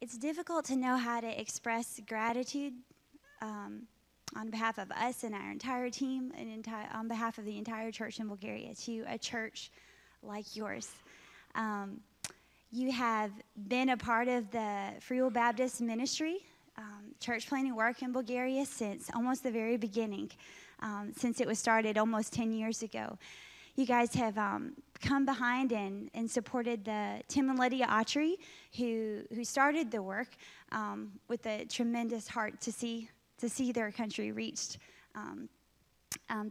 It's difficult to know how to express gratitude on behalf of us and our entire team and on behalf of the entire church in Bulgaria to a church like yours. You have been a part of the Free Will Baptist ministry, church planting work in Bulgaria since almost the very beginning, since it was started almost 10 years ago. You guys have come behind and supported the Tim and Lydia Autry, who started the work with a tremendous heart to see their country reached,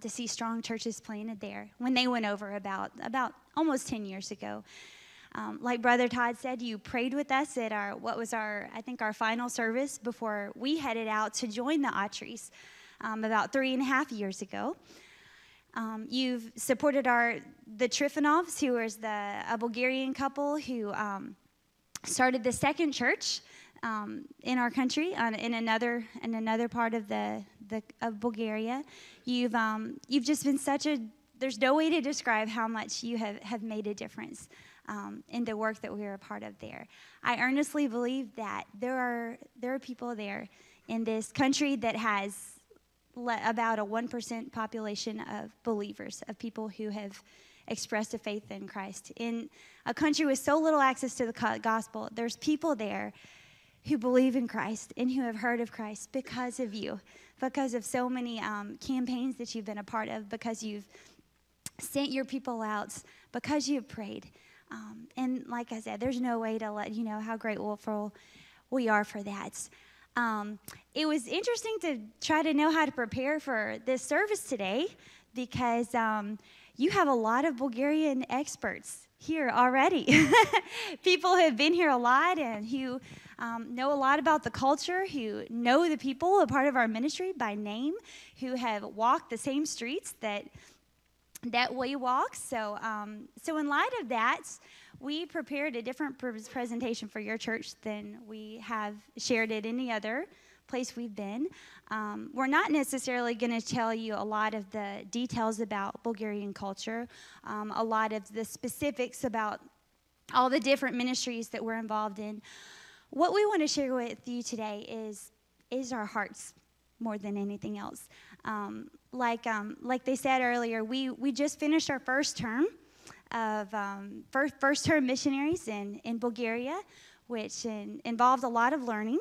to see strong churches planted there when they went over about almost 10 years ago. Like Brother Todd said, you prayed with us at our final service before we headed out to join the Autrys about 3.5 years ago. You've supported the Trifonovs, who is a Bulgarian couple who started the second church in our country in another part of of Bulgaria. You've just been there's no way to describe how much you have made a difference in the work that we are a part of there. I earnestly believe that there are people there in this country that has about a 1% population of believers, of people who have expressed a faith in Christ. In a country with so little access to the gospel, there's people there who believe in Christ and who have heard of Christ because of you, because of so many campaigns that you've been a part of, because you've sent your people out, because you've prayed. And like I said, there's no way to let you know how grateful we are for that. It was interesting to try to know how to prepare for this service today because you have a lot of Bulgarian experts here already. People who have been here a lot and who know a lot about the culture, who know the people, a part of our ministry by name, who have walked the same streets that we walk. So in light of that, we prepared a different presentation for your church than we have shared at any other place we've been. We're not necessarily going to tell you a lot of the details about Bulgarian culture, a lot of the specifics about all the different ministries that we're involved in. What we want to share with you today is our hearts more than anything else. Like they said earlier, we just finished our first term of first-term missionaries in Bulgaria, which involved a lot of learning.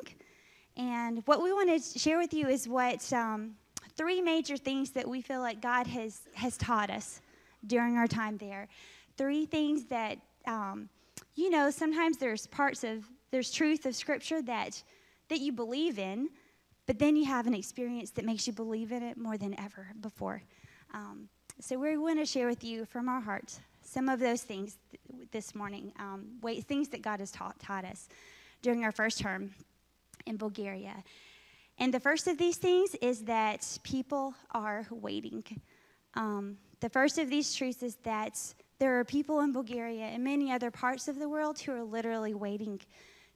And what we want to share with you is what 3 major things that we feel like God has taught us during our time there. 3 things that, sometimes there's truth of Scripture that you believe in, but then you have an experience that makes you believe in it more than ever before. So we want to share with you from our hearts some of those things this morning, things that God has taught us during our first term in Bulgaria. And the first of these things is that people are waiting. The first of these truths is that there are people in Bulgaria and many other parts of the world who are literally waiting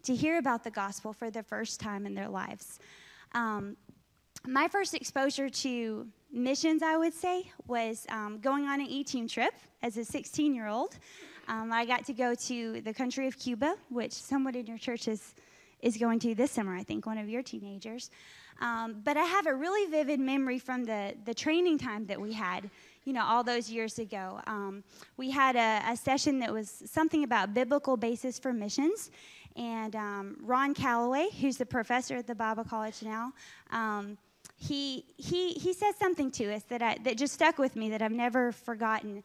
to hear about the gospel for the first time in their lives. My first exposure to missions, I would say, was going on an E-team trip as a 16-year-old. I got to go to the country of Cuba, which someone in your church is going to this summer, I think, one of your teenagers. But I have a really vivid memory from the training time that we had, all those years ago. We had a session that was something about biblical basis for missions. And Ron Calloway, who's the professor at the Bible College now, he said something to us that just stuck with me that I've never forgotten.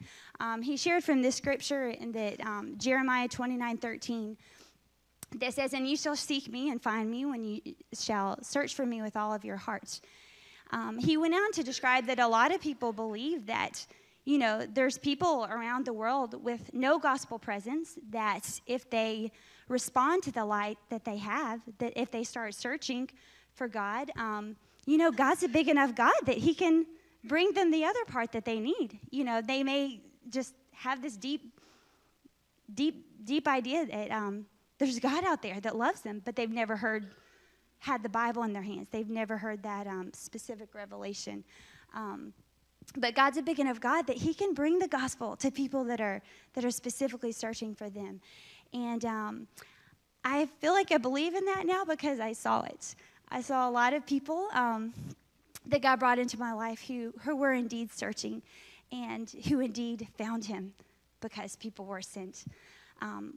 He shared from this scripture in Jeremiah 29:13 that says, "And you shall seek me and find me when you shall search for me with all of your hearts." He went on to describe that a lot of people believe that, there's people around the world with no gospel presence, that if they respond to the light that they have, that if they start searching for God, God's a big enough God that he can bring them the other part that they need. They may just have this deep idea that there's God out there that loves them, but they've never had the Bible in their hands. They've never heard that specific revelation. But God's a big enough God that he can bring the gospel to people that are specifically searching for them. And I feel like I believe in that now because I saw it. I saw a lot of people that God brought into my life who were indeed searching and who indeed found him because people were sent.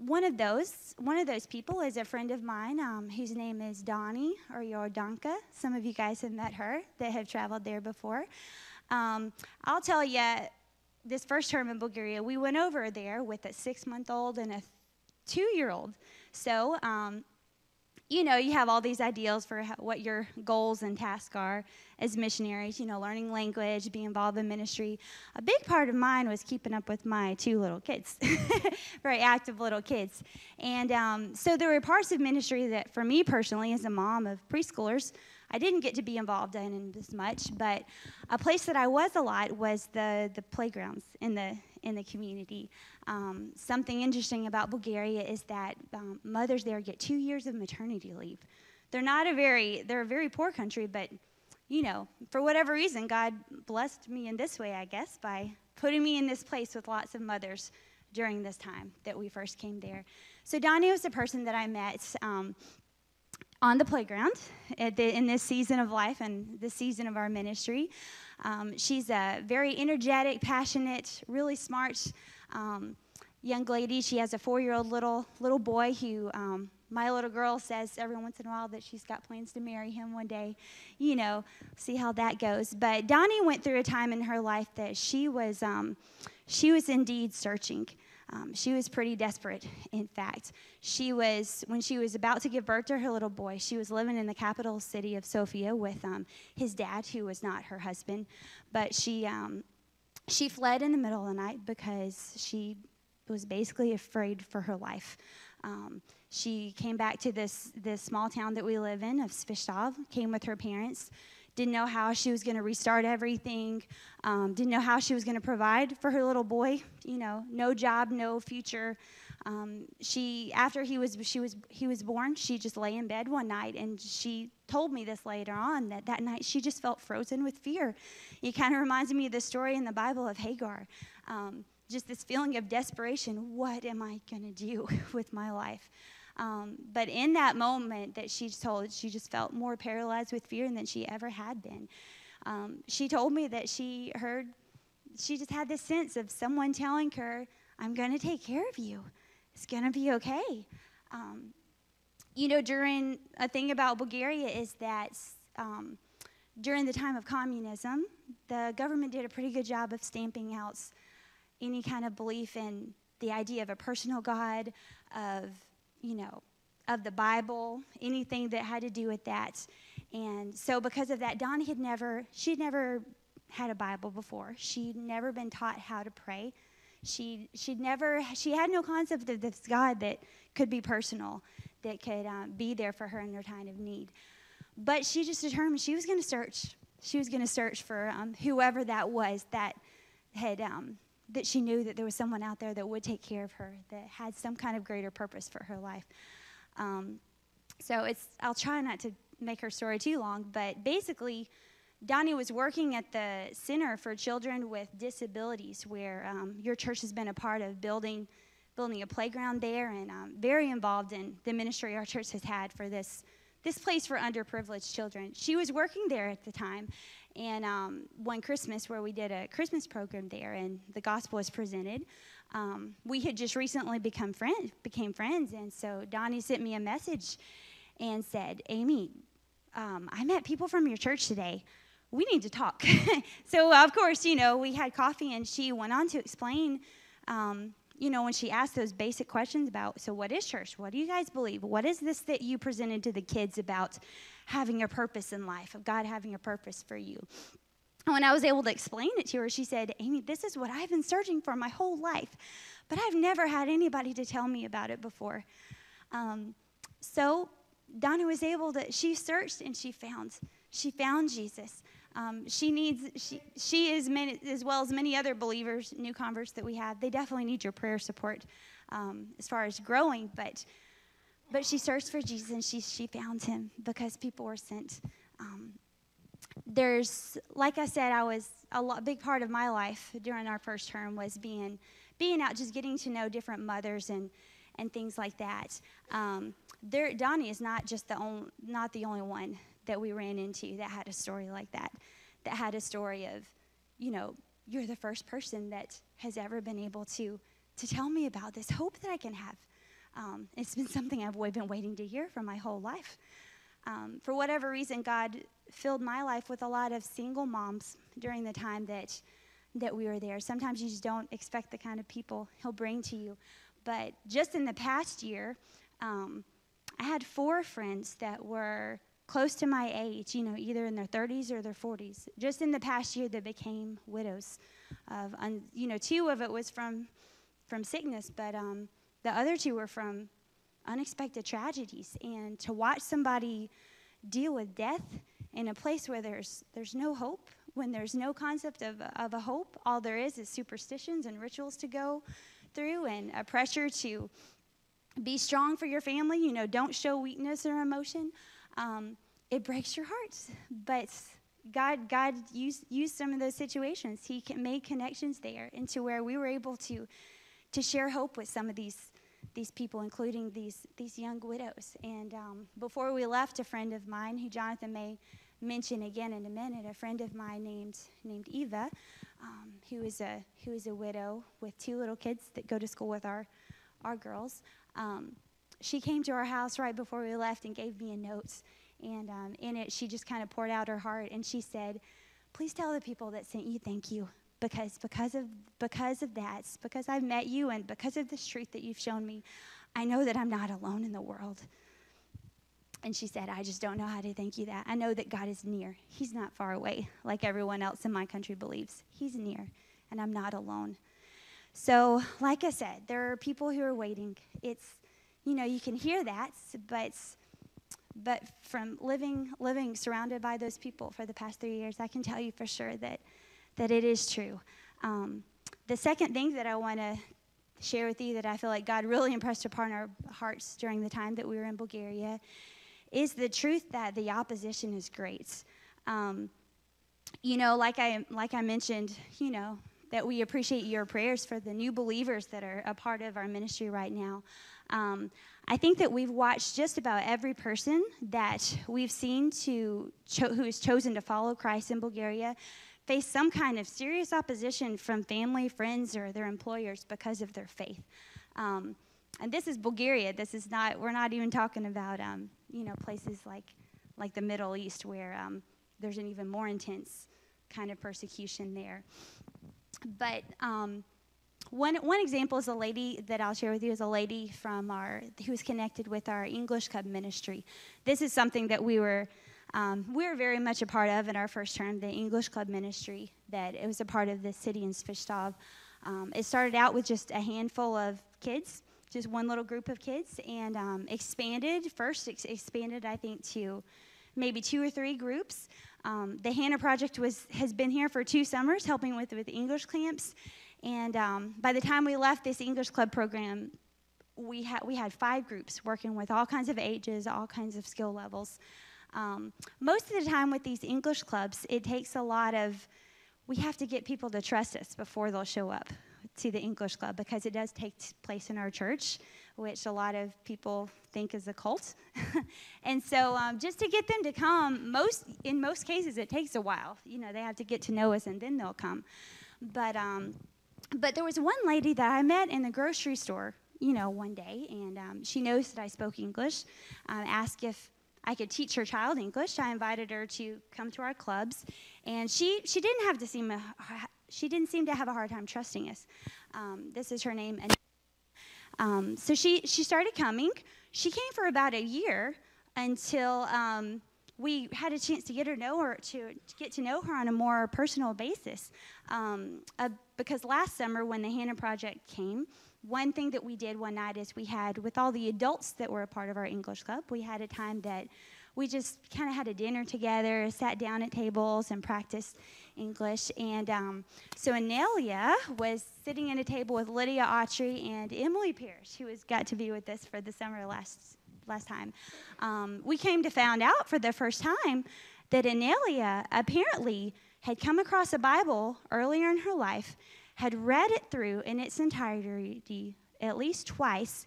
One of those people is a friend of mine whose name is Donnie or Yordanka. Some of you guys have met her that have traveled there before. I'll tell you, this first term in Bulgaria, we went over there with a 6-month-old and a 2-year-old. So, you have all these ideals for what your goals and tasks are as missionaries, learning language, being involved in ministry. A big part of mine was keeping up with my 2 little kids, very active little kids. And so there were parts of ministry that, for me personally, as a mom of preschoolers, I didn't get to be involved in as much, but a place that I was a lot was the playgrounds in the community. Something interesting about Bulgaria is that mothers there get 2 years of maternity leave. They're a very poor country, but for whatever reason, God blessed me in this way, I guess, by putting me in this place with lots of mothers during this time that we first came there. So Donnie was the person that I met on the playground in this season of life and this season of our ministry. She's a very energetic, passionate, really smart young lady. She has a 4-year-old little boy who my little girl says every once in a while that she's got plans to marry him one day. See how that goes. But Donnie went through a time in her life that she was indeed searching. She was pretty desperate, in fact. When she was about to give birth to her little boy, she was living in the capital city of Sofia with his dad, who was not her husband. But she fled in the middle of the night because she was basically afraid for her life. She came back to this small town that we live in of Svistov, came with her parents, didn't know how she was going to restart everything, didn't know how she was going to provide for her little boy, no job, no future. After he was born, she just lay in bed one night, and she told me this later on, that night she just felt frozen with fear. It kind of reminds me of the story in the Bible of Hagar. Just this feeling of desperation. What am I going to do with my life? But in that moment that she just felt more paralyzed with fear than she ever had been. She told me that she just had this sense of someone telling her, I'm going to take care of you. It's going to be okay. During a thing about Bulgaria is that during the time of communism, the government did a pretty good job of stamping out any kind of belief in the idea of a personal God, of the Bible, anything that had to do with that. And so because of that, Donnie she'd never had a Bible before. She'd never been taught how to pray. She had no concept of this God that could be personal, that could be there for her in her time of need. But she just determined she was going to search. She was going to search for whoever that was that had that she knew that there was someone out there that would take care of her, that had some kind of greater purpose for her life. I'll try not to make her story too long, but basically, Donnie was working at the Center for Children with Disabilities, where your church has been a part of building a playground there, and very involved in the ministry our church has had for this place for underprivileged children. She was working there at the time, and one Christmas where we did a Christmas program there, and the gospel was presented. We had just recently became friends, and so Donnie sent me a message and said, Amy, I met people from your church today. We need to talk. So, of course, we had coffee, and she went on to explain, when she asked those basic questions about, so what is church? What do you guys believe? What is this that you presented to the kids about having a purpose in life, of God having a purpose for you? And when I was able to explain it to her, she said, Amy, this is what I've been searching for my whole life, but I've never had anybody to tell me about it before. So Donna was able to, she searched and she found Jesus. She is as well as many other believers, new converts that we have. They definitely need your prayer support as far as growing. But she searched for Jesus and she found him because people were sent. Like I said, a big part of my life during our first term was being out, just getting to know different mothers and things like that. Donnie is not the only one that we ran into that had a story like that had a story of, you're the first person that has ever been able to tell me about this hope that I can have. It's been something I've been waiting to hear for my whole life. For whatever reason, God filled my life with a lot of single moms during the time that we were there. Sometimes you just don't expect the kind of people he'll bring to you. But just in the past year, I had 4 friends that were close to my age, either in their 30s or their 40s. Just in the past year, they became widows. 2 of it was from sickness, but the other 2 were from unexpected tragedies. And to watch somebody deal with death in a place where there's no hope, when there's no concept of a hope, all there is superstitions and rituals to go through and a pressure to be strong for your family, don't show weakness or emotion. It breaks your heart. But God used some of those situations. He made connections there into where we were able to share hope with some of these people, including these young widows. And before we left, a friend of mine, who Jonathan may mention again in a minute, a friend of mine named Eva, who is a widow with 2 little kids that go to school with our girls. She came to our house right before we left and gave me a note. And in it, she just kind of poured out her heart. And she said, please tell the people that sent you thank you. Because of that, because I've met you and because of this truth that you've shown me, I know that I'm not alone in the world. And she said, I just don't know how to thank you that. I know that God is near. He's not far away like everyone else in my country believes. He's near, and I'm not alone. So, like I said, there are people who are waiting. It's, you can hear that, but from living surrounded by those people for the past 3 years, I can tell you for sure that it is true. The second thing that I want to share with you that I feel like God really impressed upon our hearts during the time that we were in Bulgaria is the truth that the opposition is great. Like I mentioned, that we appreciate your prayers for the new believers that are a part of our ministry right now. I think that we've watched just about every person that we've seen who has chosen to follow Christ in Bulgaria face some kind of serious opposition from family, friends, or their employers because of their faith. And this is Bulgaria. We're not even talking about, places like the Middle East where there's an even more intense kind of persecution there. But one example is a lady that I'll share with you is a lady who was connected with our English Club ministry. This is something that we were very much a part of in our first term, the English Club ministry, that it was a part of the city in Svistov. It started out with just a handful of kids, just one little group of kids, and expanded, I think, to maybe 2 or 3 groups. The Hannah Project has been here for 2 summers, helping with English camps. And by the time we left this English Club program, we had 5 groups working with all kinds of ages, all kinds of skill levels. Most of the time with these English clubs, it takes we have to get people to trust us before they'll show up to the English Club, because it does take place in our church, which a lot of people think is a cult. And so just to get them to come, in most cases, it takes a while. They have to get to know us, and then they'll come. But there was one lady that I met in the grocery store, one day, and she knows that I spoke English. Asked if I could teach her child English. I invited her to come to our clubs, and she didn't seem to have a hard time trusting us. This is her name, and so she started coming. She came for about a year until we had a chance to get to know her on a more personal basis. Because last summer, when the Hannah Project came, one thing that we did one night is with all the adults that were a part of our English Club, we had a time that we just kind of had a dinner together, sat down at tables, and practiced English. And so Anelia was sitting at a table with Lydia Autry and Emily Pierce, who got to be with us for the summer last time. We came to find out for the first time that Anelia apparently had come across a Bible earlier in her life, had read it through in its entirety at least twice,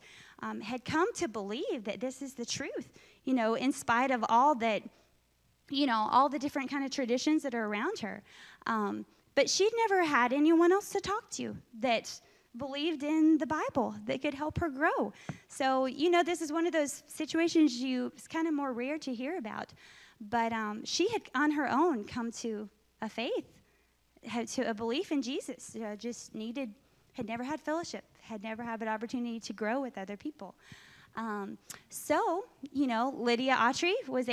had come to believe that this is the truth, in spite of all that, all the different kind of traditions that are around her. But she'd never had anyone else to talk to that believed in the Bible that could help her grow. So, this is one of those situations it's kind of more rare to hear about. But she had, on her own, come to a faith, to a belief in Jesus. Had never had fellowship, had never had an opportunity to grow with other people. So, Lydia Autry was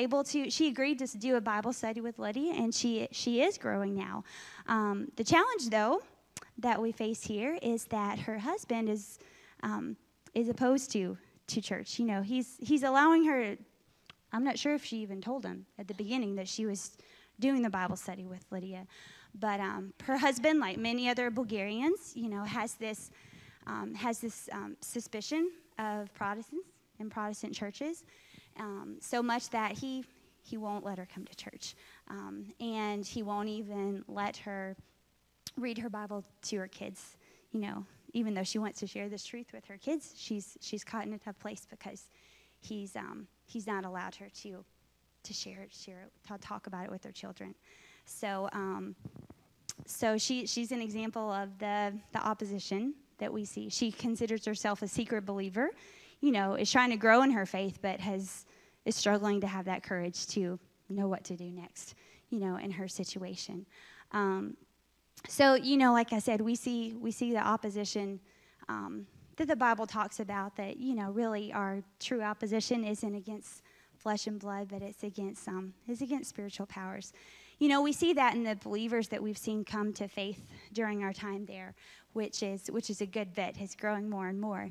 she agreed to do a Bible study with Lydia, and she is growing now. The challenge, though, that we face here is that her husband is opposed to church. He's allowing her. I'm not sure if she even told him at the beginning that she was doing the Bible study with Lydia, but her husband, like many other Bulgarians, has this suspicion of Protestants and Protestant churches, so much that he won't let her come to church, and he won't even let her read her Bible to her kids. Even though she wants to share this truth with her kids, she's caught in a tough place because he's not allowed her to share it, to talk about it with her children. So she's an example of the opposition that we see. She considers herself a secret believer, is trying to grow in her faith, but is struggling to have that courage to know what to do next, in her situation. So, like I said, we see the opposition that the Bible talks about, that, really our true opposition isn't against flesh and blood, but it's against spiritual powers. We see that in the believers that we've seen come to faith during our time there, which is a good bit. It's growing more and more.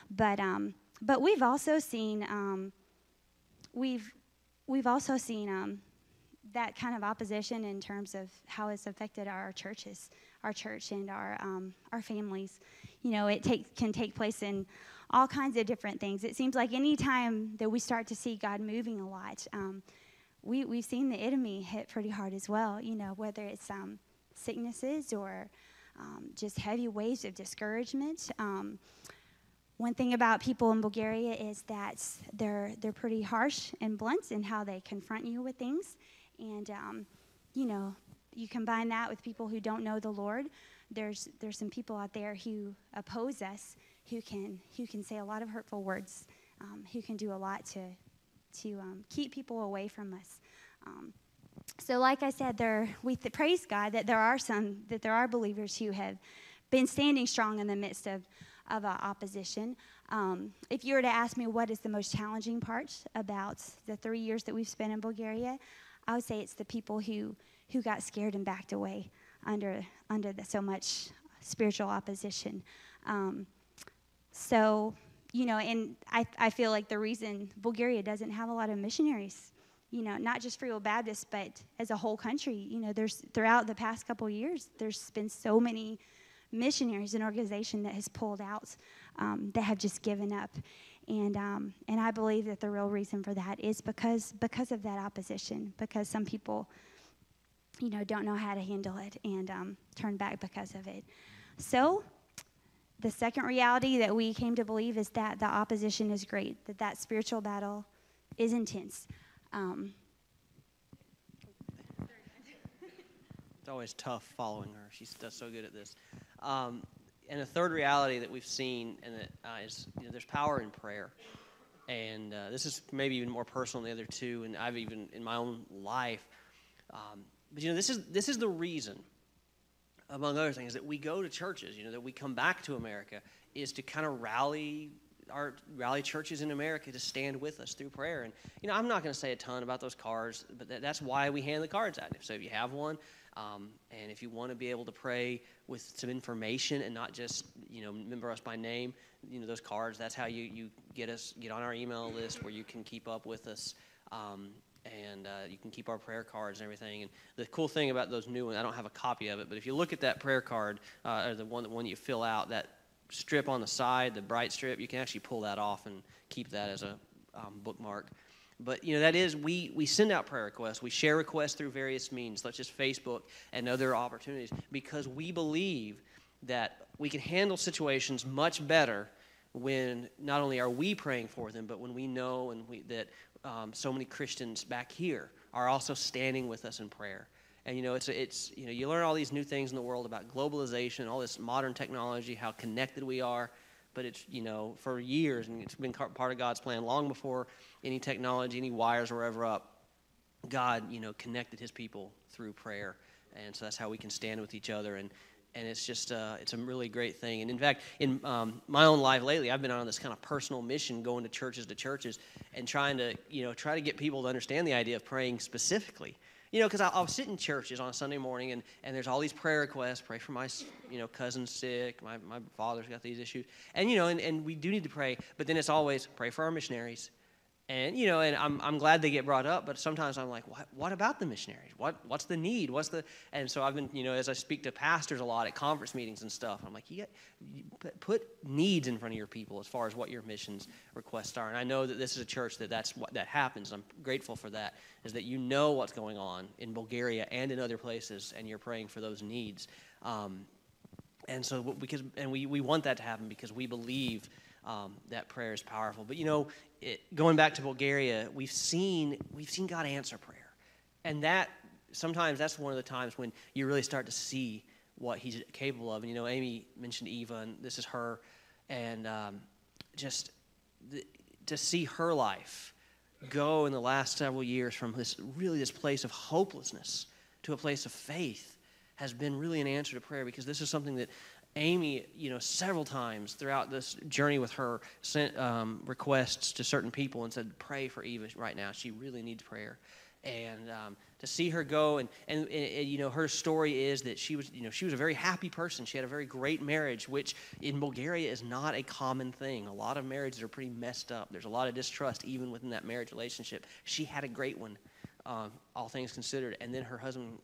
But we've also seen that kind of opposition in terms of how it's affected our churches, our church, and our families. It can take place in all kinds of different things. It seems like any time that we start to see God moving a lot, we've seen the enemy hit pretty hard as well, whether it's sicknesses or just heavy waves of discouragement. One thing about people in Bulgaria is that they're pretty harsh and blunt in how they confront you with things. And, you combine that with people who don't know the Lord. There's some people out there who oppose us, who can say a lot of hurtful words, who can do a lot to keep people away from us. So like I said, we praise God that there are believers who have been standing strong in the midst of opposition. If you were to ask me what is the most challenging part about the 3 years that we've spent in Bulgaria, I would say it's the people who got scared and backed away under so much spiritual opposition. And I feel like the reason Bulgaria doesn't have a lot of missionaries, not just Free Will Baptists, but as a whole country, there's throughout the past couple of years, there's been so many missionaries and organization that has pulled out, that have just given up. And I believe that the real reason for that is because of that opposition, because some people, don't know how to handle it and turn back because of it. So the second reality that we came to believe is that the opposition is great, that spiritual battle is intense. It's always tough following her. She does so good at this. And the third reality that we've seen is there's power in prayer. And this is maybe even more personal than the other two, and I've even in my own life. But this is the reason, among other things, that we go to churches. That we come back to America is to kind of rally churches in America to stand with us through prayer. And I'm not going to say a ton about those cards, but that's why we hand the cards out. So if you have one, and if you want to be able to pray with some information and not just remember us by name, those cards, that's how you get on our email list where you can keep up with us. And you can keep our prayer cards and everything. And the cool thing about those new ones, I don't have a copy of it, but if you look at that prayer card, or the one you fill out, that strip on the side, the bright strip, you can actually pull that off and keep that as a bookmark. But, that is, we send out prayer requests. We share requests through various means, such as Facebook and other opportunities, because we believe that we can handle situations much better when not only are we praying for them, but when we know that so many Christians back here are also standing with us in prayer. And it's you learn all these new things in the world about globalization, all this modern technology, how connected we are. But it's for years, and it's been part of God's plan long before any technology, any wires were ever up. God, connected His people through prayer, and so that's how we can stand with each other. And it's just it's a really great thing. And in fact, in my own life lately, I've been on this kind of personal mission, going to churches, and trying to get people to understand the idea of praying specifically. Because I'll sit in churches on a Sunday morning, and there's all these prayer requests. Pray for my cousin's sick. My father's got these issues, and and we do need to pray. But then it's always pray for our missionaries. And and I'm glad they get brought up, but sometimes I'm like, what about the missionaries? What's the need? And so I've been, as I speak to pastors a lot at conference meetings and stuff, I'm like, you put needs in front of your people as far as what your missions requests are. And I know that this is a church that happens. I'm grateful for that. Is that what's going on in Bulgaria and in other places, and you're praying for those needs. And so we want that to happen because we believe that prayer is powerful. But going back to Bulgaria, we've seen God answer prayer, and sometimes that's one of the times when you really start to see what He's capable of. And Amy mentioned Eva, and this is her, and to see her life go in the last several years from this place of hopelessness to a place of faith has been really an answer to prayer, because this is something that Amy, several times throughout this journey with her, sent requests to certain people and said, pray for Eva right now. She really needs prayer. And to see her go, and her story is that she was a very happy person. She had a very great marriage, which in Bulgaria is not a common thing. A lot of marriages are pretty messed up. There's a lot of distrust even within that marriage relationship. She had a great one. All things considered, and then her husband,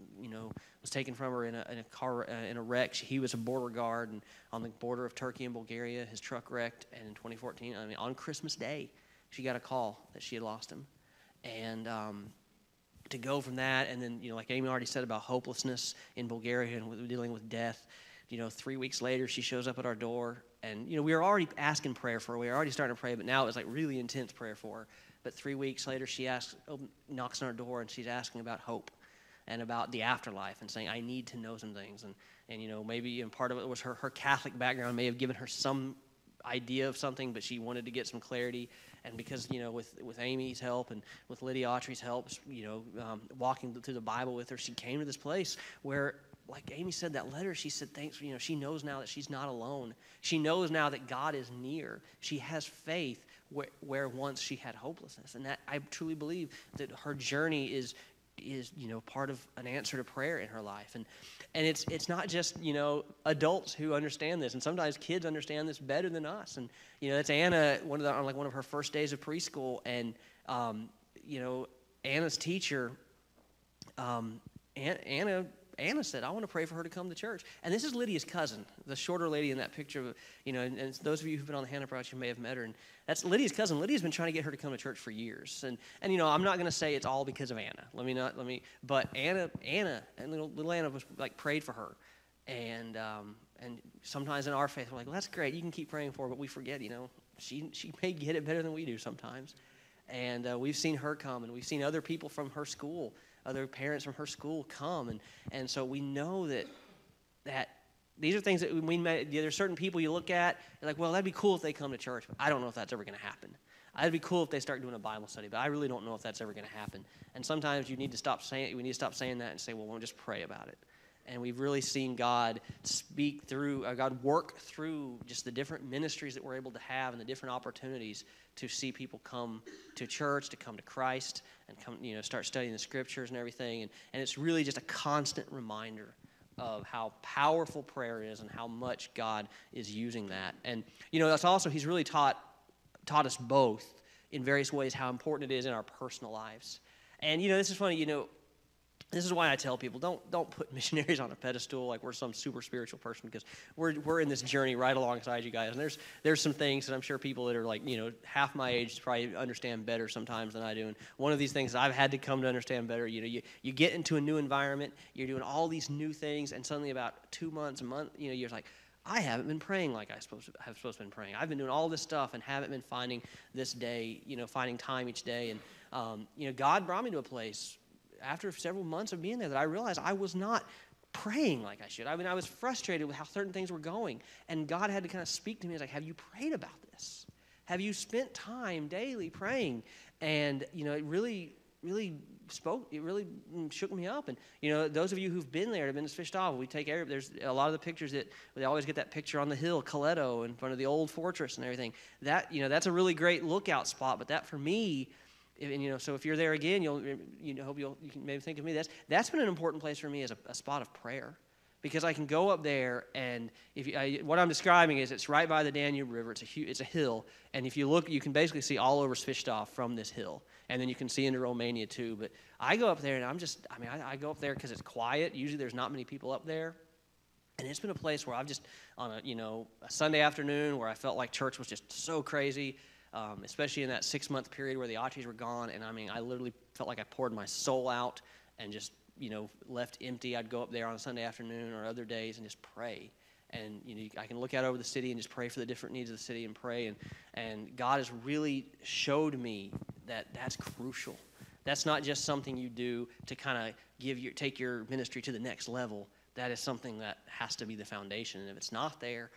was taken from her in a wreck. He was a border guard, and on the border of Turkey and Bulgaria, his truck wrecked. And in 2014, on Christmas Day, she got a call that she had lost him, and to go from that, and then like Amy already said about hopelessness in Bulgaria and dealing with death. 3 weeks later, she shows up at our door, and we were already asking prayer for her. We were already starting to pray, but now it was like really intense prayer for her. But 3 weeks later, she knocks on our door, and she's asking about hope and about the afterlife, and saying, I need to know some things. And maybe part of it was her Catholic background may have given her some idea of something, but she wanted to get some clarity. And because, with Amy's help and with Lydia Autry's help, walking through the Bible with her, she came to this place where, like Amy said, that letter, she said, thanks, she knows now that she's not alone. She knows now that God is near. She has faith where once she had hopelessness. And that, I truly believe that her journey is part of an answer to prayer in her life. And it's not just adults who understand this, and sometimes kids understand this better than us. And that's Anna on one of her first days of preschool, and Anna's teacher, Anna said, I want to pray for her to come to church. And this is Lydia's cousin, the shorter lady in that picture. And those of you who've been on the Hannah Project, you may have met her. And that's Lydia's cousin. Lydia's been trying to get her to come to church for years. And I'm not going to say it's all because of Anna. But Anna and little Anna was prayed for her. And sometimes in our faith, we're like, well, that's great. You can keep praying for her, but we forget, she may get it better than we do sometimes. And we've seen her come, and we've seen other people from her school, other parents from her school come, and so we know that these are things that there's certain people you look at, you're like, well, that'd be cool if they come to church, but I don't know if that's ever going to happen. It'd be cool if they start doing a Bible study, but I really don't know if that's ever going to happen. And sometimes we need to stop saying that and say, well, we'll just pray about it. And we've really seen God God work through just the different ministries that we're able to have and the different opportunities to see people come to church, to come to Christ, and come, start studying the Scriptures and everything. And it's really just a constant reminder of how powerful prayer is and how much God is using that. And that's also, He's really taught us both in various ways how important it is in our personal lives. And this is funny. This is why I tell people, don't put missionaries on a pedestal like we're some super spiritual person, because we're in this journey right alongside you guys. And there's some things that I'm sure people that are half my age probably understand better sometimes than I do. And one of these things that I've had to come to understand better, you get into a new environment, you're doing all these new things, and suddenly about 2 months, a month, you're like, I haven't been praying like I have supposed to been praying. I've been doing all this stuff and haven't been finding this day, finding time each day. And, God brought me to a place after several months of being there that I realized I was not praying like I should. I mean, I was frustrated with how certain things were going. And God had to kind of speak to me. He's like, have you prayed about this? Have you spent time daily praying? And, it really spoke. It really shook me up. And, those of you who've been there, have been to Fish Off, we take there's a lot of the pictures that they always get that picture on the hill, Coletto, in front of the old fortress and everything. That, that's a really great lookout spot. But that for me, so if you're there again, hope you can maybe think of me. That's been an important place for me as a spot of prayer, because I can go up there, and what I'm describing is it's right by the Danube River. It's a hill, and if you look, you can basically see all over Svistov from this hill, and then you can see into Romania too. But I go up there, and I go up there because it's quiet. Usually there's not many people up there, and it's been a place where I've just on a Sunday afternoon where I felt like church was just so crazy. Especially in that 6-month period where the Autries were gone. And I literally felt like I poured my soul out and just, left empty. I'd go up there on a Sunday afternoon or other days and just pray. And, I can look out over the city and just pray for the different needs of the city and pray. And God has really showed me that that's crucial. That's not just something you do to kind of take your ministry to the next level. That is something that has to be the foundation. And if it's not there,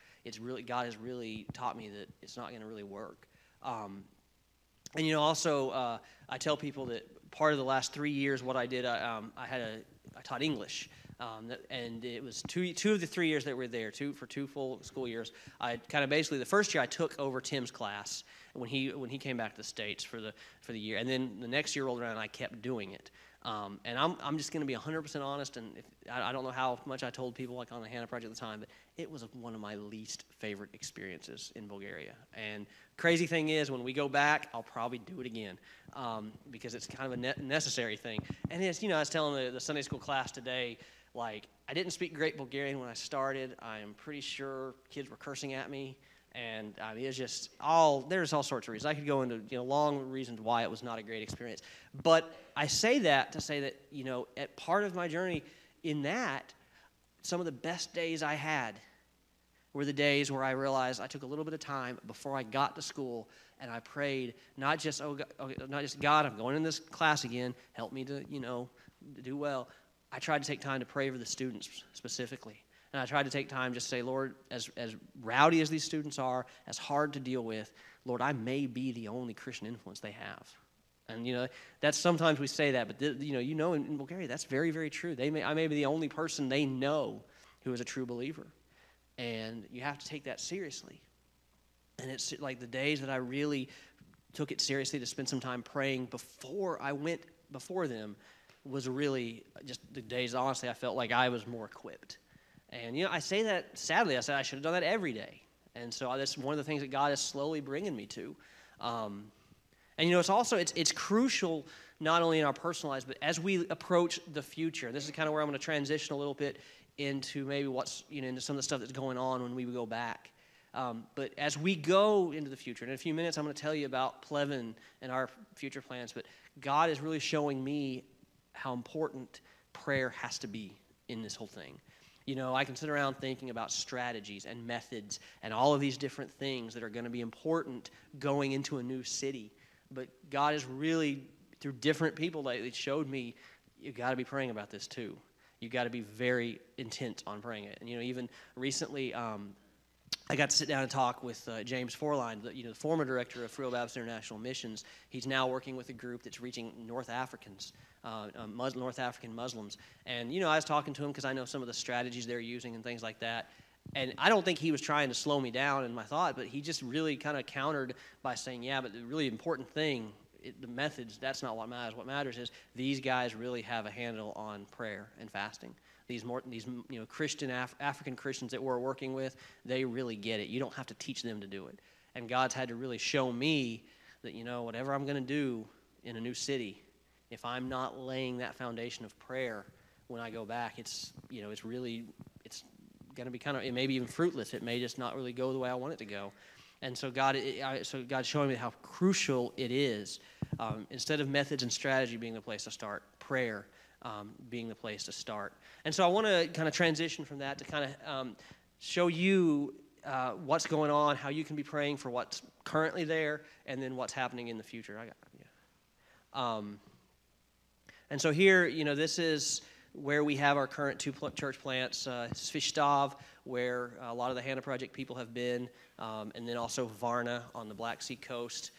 God has really taught me that it's not going to really work. And also I tell people that part of the last 3 years, what I did, I taught English, and it was two of the 3 years that we were there, for 2 full school years. I kind of basically the first year I took over Tim's class when he came back to the States for the year, and then the next year rolled around and I kept doing it. And I'm just going to be 100% honest, and I don't know how much I told people like on the Hannah Project at the time, but it was one of my least favorite experiences in Bulgaria. And crazy thing is, when we go back, I'll probably do it again, because it's kind of a necessary thing. And it's, I was telling the Sunday school class today, like, I didn't speak great Bulgarian when I started. I am pretty sure kids were cursing at me. And it's just there's all sorts of reasons. I could go into long reasons why it was not a great experience. But I say that to say that at part of my journey in that, some of the best days I had were the days where I realized I took a little bit of time before I got to school and I prayed, not just God, I'm going in this class again, help me to do well. I tried to take time to pray for the students specifically. And I tried to take time just to say, Lord, as rowdy as these students are, as hard to deal with, Lord, I may be the only Christian influence they have. And, that's sometimes we say that, but, in Bulgaria, that's very, very true. I may be the only person they know who is a true believer. And you have to take that seriously. And it's like the days that I really took it seriously to spend some time praying before I went before them was really just the days, honestly, I felt like I was more equipped. And, I say that, sadly, I said I should have done that every day. And so that's one of the things that God is slowly bringing me to. And, it's also, it's crucial not only in our personal lives, but as we approach the future. This is kind of where I'm going to transition a little bit into maybe what's, into some of the stuff that's going on when we go back. But as we go into the future, in a few minutes I'm going to tell you about Plevin and our future plans, but God is really showing me how important prayer has to be in this whole thing. I can sit around thinking about strategies and methods and all of these different things that are going to be important going into a new city. But God has really, through different people lately, showed me you've got to be praying about this too. You've got to be very intent on praying it. And, even recently I got to sit down and talk with James Forline, the former director of Free Will Baptist International Missions. He's now working with a group that's reaching North Africans. North African Muslims. And, I was talking to him because I know some of the strategies they're using and things like that. And I don't think he was trying to slow me down in my thought, but he just really kind of countered by saying, yeah, but the really important thing, the methods, that's not what matters. What matters is these guys really have a handle on prayer and fasting. These Christian, African Christians that we're working with, they really get it. You don't have to teach them to do it. And God's had to really show me that, whatever I'm going to do in a new city, if I'm not laying that foundation of prayer when I go back, it's going to be it may be even fruitless. It may just not really go the way I want it to go. And so God's showing me how crucial it is. Instead of methods and strategy being the place to start, prayer being the place to start. And so I want to kind of transition from that to kind of show you what's going on, how you can be praying for what's currently there, and then what's happening in the future. And so here, this is where we have our current two church plants, Svistov, where a lot of the Hannah Project people have been, and then also Varna on the Black Sea coast.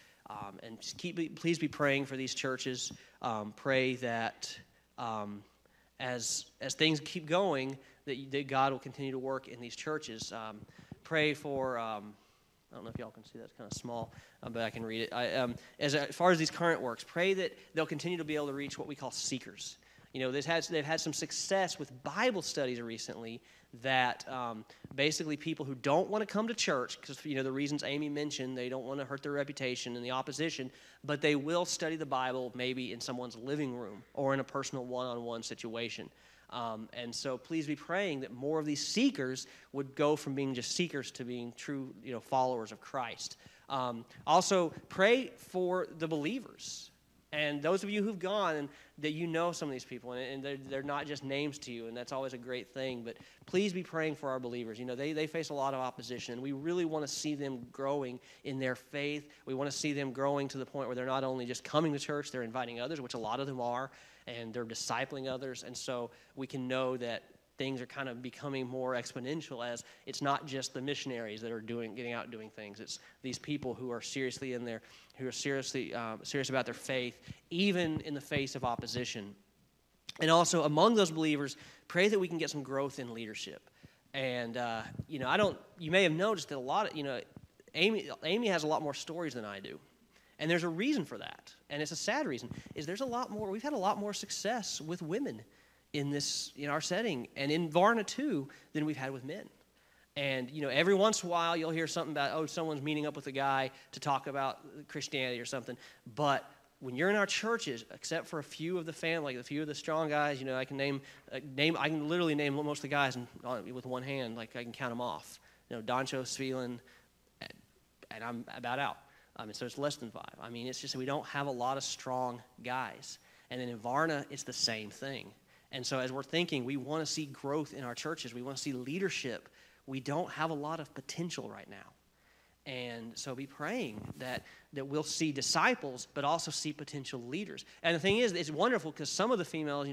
And just please be praying for these churches. Pray that as things keep going, that God will continue to work in these churches. Pray for, I don't know if y'all can see, that's kind of small, but I can read it. As far as these current works, pray that they'll continue to be able to reach what we call seekers. They've had some success with Bible studies recently that basically people who don't want to come to church, because the reasons Amy mentioned, they don't want to hurt their reputation and the opposition, but they will study the Bible maybe in someone's living room or in a personal one-on-one situation. And so please be praying that more of these seekers would go from being just seekers to being true followers of Christ. Also, pray for the believers. And those of you who've gone and that some of these people, and they're not just names to you, and that's always a great thing, but please be praying for our believers. They face a lot of opposition, and we really want to see them growing in their faith. We want to see them growing to the point where they're not only just coming to church, they're inviting others, which a lot of them are, and they're discipling others, and so we can know that things are kind of becoming more exponential as it's not just the missionaries that are getting out and doing things. It's these people who are seriously in there, who are serious about their faith, even in the face of opposition. And also among those believers, pray that we can get some growth in leadership. And you may have noticed that a lot of Amy has a lot more stories than I do. And there's a reason for that. And it's a sad reason, is we've had a lot more success with women in our setting, and in Varna too, than we've had with men. And every once in a while you'll hear something about someone's meeting up with a guy to talk about Christianity or something. But when you're in our churches, except for a few of the family, a few of the strong guys, I can I can literally name most of the guys with one hand, like I can count them off. Doncho, Svelin, and I'm about out. So it's less than 5. It's just we don't have a lot of strong guys. And then in Varna, it's the same thing. And so as we're thinking, we want to see growth in our churches. We want to see leadership. We don't have a lot of potential right now. And so be praying that we'll see disciples, but also see potential leaders. And the thing is, it's wonderful because some of the females,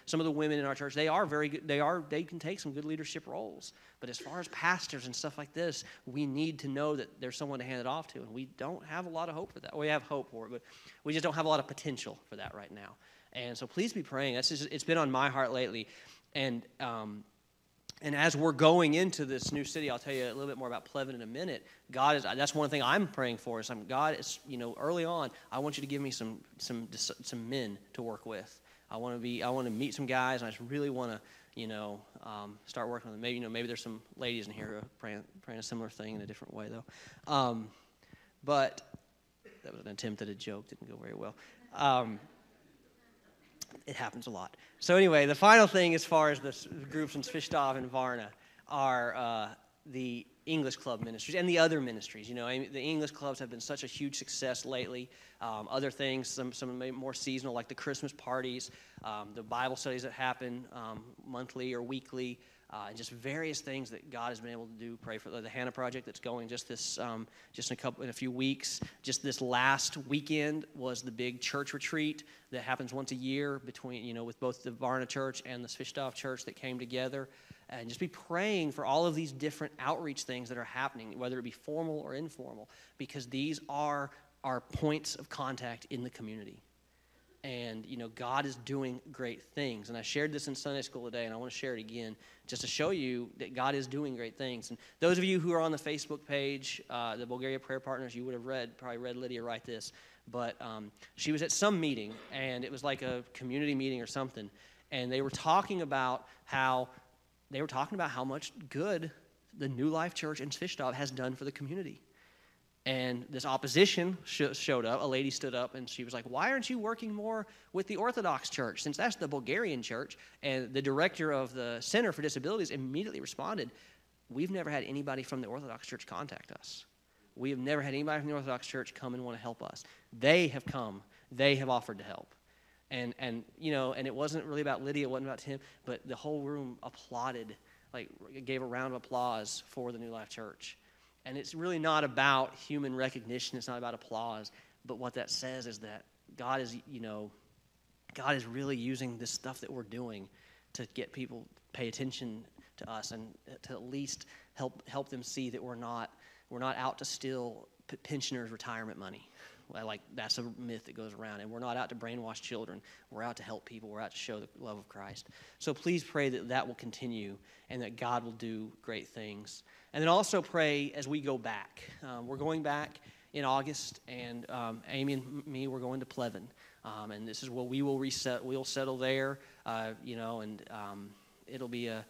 some of the women in our church, they are very good. They can take some good leadership roles. But as far as pastors and stuff like this, we need to know that there's someone to hand it off to. And we don't have a lot of hope for that. We have hope for it, but we just don't have a lot of potential for that right now. And so please be praying. It's been on my heart lately. And as we're going into this new city, I'll tell you a little bit more about Pleasant in a minute. That's one thing I'm praying for. God is, early on, I want you to give me some men to work with. I want to meet some guys, and I just really want to, start working with them. Maybe there's some ladies in here who are praying a similar thing in a different way, though. But that was an attempt at a joke. Didn't go very well. It happens a lot. So anyway, the final thing as far as the groups in Svistov and Varna are the English club ministries and the other ministries. The English clubs have been such a huge success lately. Other things, some more seasonal, like the Christmas parties, the Bible studies that happen monthly or weekly, and just various things that God has been able to do. Pray for the Hannah Project that's going just in a few weeks. Just this last weekend was the big church retreat that happens once a year between with both the Varna Church and the Svistov Church that came together. And just be praying for all of these different outreach things that are happening, whether it be formal or informal, because these are our points of contact in the community. And, God is doing great things. And I shared this in Sunday school today, and I want to share it again just to show you that God is doing great things. And those of you who are on the Facebook page, the Bulgaria Prayer Partners, you would have probably read Lydia write this. But she was at some meeting, and it was like a community meeting or something. And they were talking about how much good the New Life Church in Svistov has done for the community. And this opposition showed up. A lady stood up, and she was like, "Why aren't you working more with the Orthodox Church, since that's the Bulgarian church?" And the director of the Center for Disabilities immediately responded, "We've never had anybody from the Orthodox Church contact us. We have never had anybody from the Orthodox Church come and want to help us. They have come. They have offered to help." And it wasn't really about Lydia, it wasn't about Tim, but the whole room applauded gave a round of applause for the New Life Church. And it's really not about human recognition. It's not about applause. But what that says is that God is really using this stuff that we're doing to get people pay attention to us and to at least help them see that we're not out to steal pensioners' retirement money. Like, that's a myth that goes around. And we're not out to brainwash children. We're out to help people. We're out to show the love of Christ. So please pray that will continue and that God will do great things. And then also pray as we go back. We're going back in August, and Amy and me, we're going to Pleven. And this is where we will reset. We'll settle there, and it'll be a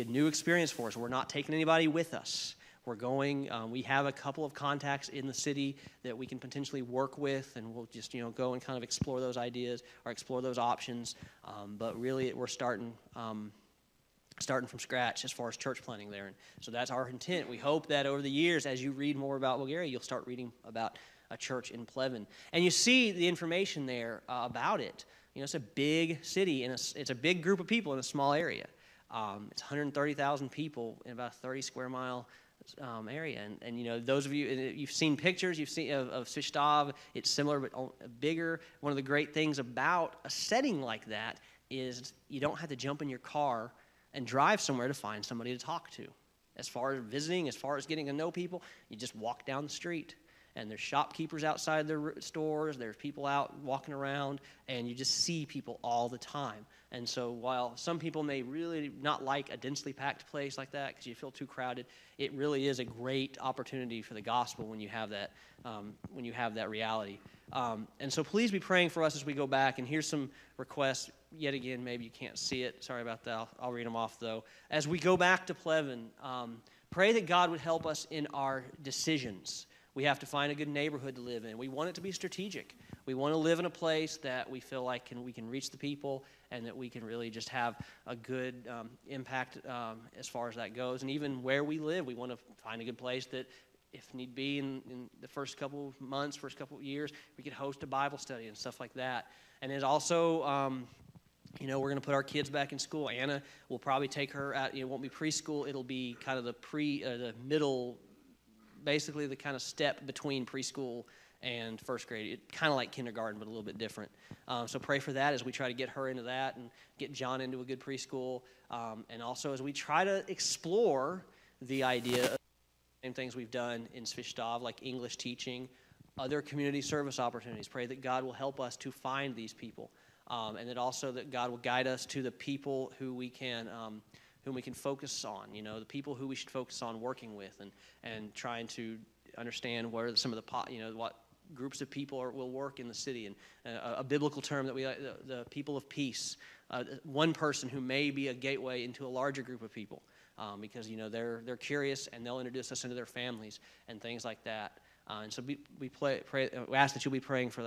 new experience for us. We're not taking anybody with us. We're going. We have a couple of contacts in the city that we can potentially work with, and we'll just go and kind of explore those ideas or explore those options. But really, we're starting from scratch as far as church planting there. And so that's our intent. We hope that over the years, as you read more about Bulgaria, you'll start reading about a church in Pleven, and you see the information there about it. It's a big city and it's a big group of people in a small area. It's 130,000 people in about a 30 square mile area, and those of you've seen pictures of Svistov. It's similar but bigger. One of the great things about a setting like that is you don't have to jump in your car and drive somewhere to find somebody to talk to. As far as visiting, as far as getting to know people, you just walk down the street. And there's shopkeepers outside their stores, there's people out walking around, and you just see people all the time. And so while some people may really not like a densely packed place like that because you feel too crowded, it really is a great opportunity for the gospel when you have that reality. And so please be praying for us as we go back. And here's some requests. Yet again, maybe you can't see it. Sorry about that. I'll read them off, though. As we go back to Pleven, pray that God would help us in our decisions. We have to find a good neighborhood to live in. We want it to be strategic. We want to live in a place that we feel like we can reach the people and that we can really just have a good impact as far as that goes. And even where we live, we want to find a good place that, if need be, in the first couple of months, first couple of years, we could host a Bible study and stuff like that. And there's also, we're going to put our kids back in school. Anna will probably take her out. It won't be preschool. It'll be kind of the middle, basically the kind of step between preschool and first grade. Kind of like kindergarten, but a little bit different. So pray for that as we try to get her into that and get John into a good preschool. And also as we try to explore the idea of the same things we've done in Svistov, like English teaching, other community service opportunities. Pray that God will help us to find these people. And that also that God will guide us to the people whom we can focus on, the people who we should focus on working with and trying to understand what are some of what groups of people will work in the city. And a biblical term that we like, the people of peace, one person who may be a gateway into a larger group of people because, they're curious and they'll introduce us into their families and things like that. And so we ask that you'll be praying for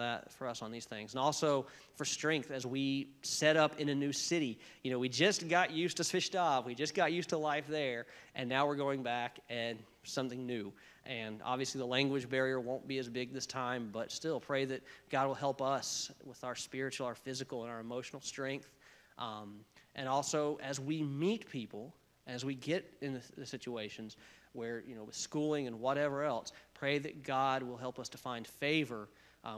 us on these things. And also for strength as we set up in a new city. We just got used to Svistov. We just got used to life there. And now we're going back and something new. And obviously the language barrier won't be as big this time, but still pray that God will help us with our spiritual, our physical, and our emotional strength. And also as we meet people, as we get in the situations where, with schooling and whatever else, pray that God will help us to find favor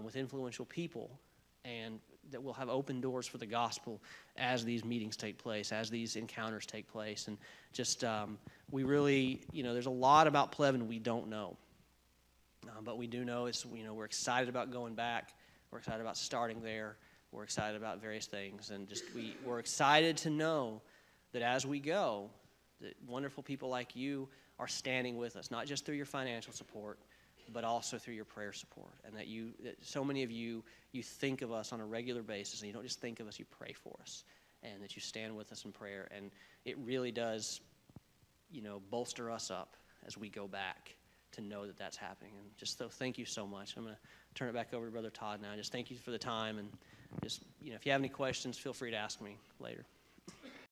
with influential people and that we'll have open doors for the gospel as these meetings take place, as these encounters take place. And just, we really, there's a lot about Pleven we don't know. But we do know we're excited about going back. We're excited about starting there. We're excited about various things. And just, we're excited to know that as we go, that wonderful people like you are standing with us, not just through your financial support, but also through your prayer support. And that so many of you think of us on a regular basis, and you don't just think of us, you pray for us. And that you stand with us in prayer. And it really does, bolster us up as we go back to know that that's happening. And just so thank you so much. I'm going to turn it back over to Brother Todd now. Just thank you for the time. And just, if you have any questions, feel free to ask me later.